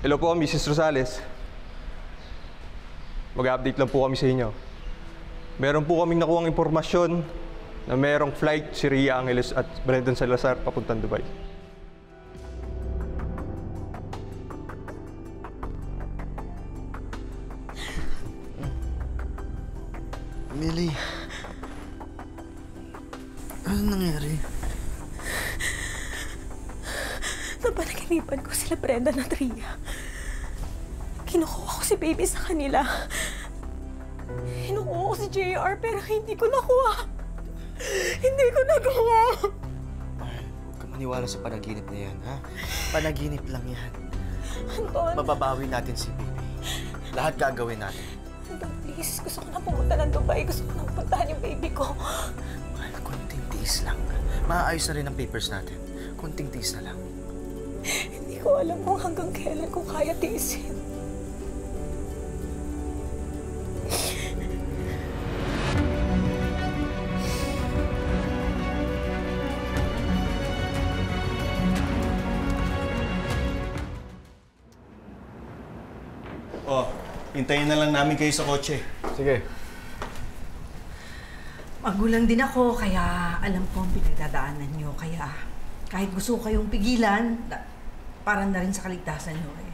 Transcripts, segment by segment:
Hello po, Mrs. Rosales. Mag-update lang po kami sa inyo. Meron po kaming nakuhang impormasyon na merong flight si Ria Angeles at Brendan Salazar papuntang Dubai. Millie, ano nangyari? Napanaginipan ko sila Brendan at Ria. Kinukuha ko si baby sa kanila. Kinukuha ko si JR pero hindi ko nakuha. Hindi ko nagawa. Huwag ka maniwala sa panaginip na yan, ha? Panaginip lang yan. Anton. Mababawi natin si baby. Lahat gagawin natin. Anton, please. Gusto ko na pumunta ng Dubai. Gusto ko na puntahan yung baby ko. Mahal, konting tiis lang. Maayos na rin ang papers natin. Konting tiis na lang. Hindi ko alam kung hanggang kailan ko kaya tiisin. Oh, hintayin na lang namin kayo sa kotse. Sige. Magulang din ako, kaya alam ko ang pinagdadaanan nyo. Kaya kahit gusto ko kayong pigilan, para na rin sa kaligtasan nyo eh.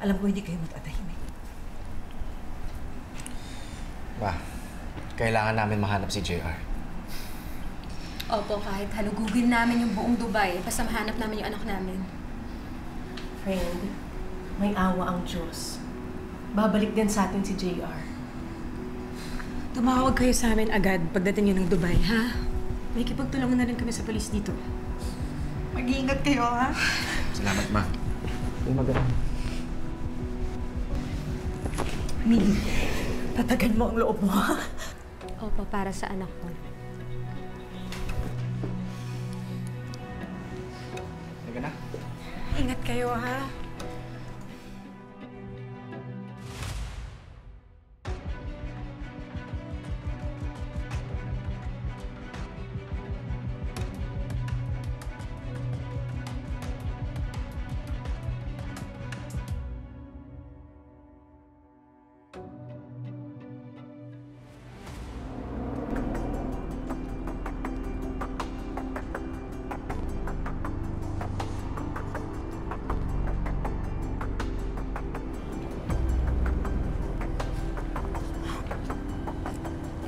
Alam ko hindi kayo matatahimik. Ma, kailangan namin mahanap si JR. Opo, kahit halugugin namin yung buong Dubai, basta mahanap namin yung anak namin. Friend, may awa ang Diyos. Babalik din sa atin si JR. Tumawag kayo sa amin agad pagdating nyo ng Dubai, ha? May kipagtulungan na rin kami sa polis dito. Mag-iingat kayo, ha? Salamat, Ma. Mili, tatagan mo ang loob mo, ha? Opo, para sa anak ko. Sige na. Ingat kayo, ha?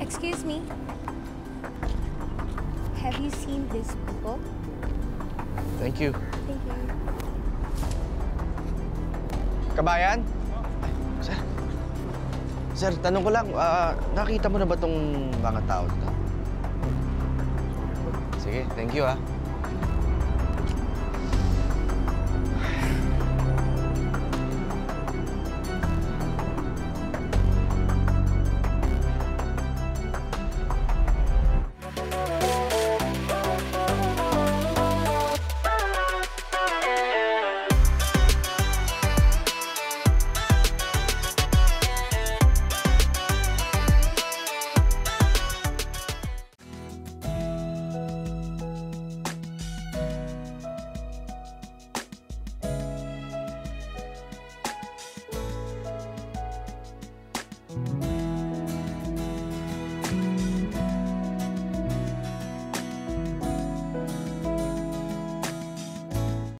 Excuse me. Have you seen these people? Thank you. Thank you. Kabayan? Sir. Sir, tanong ko lang, nakita mo na ba tong mga tao dito? Sige, thank you, ha.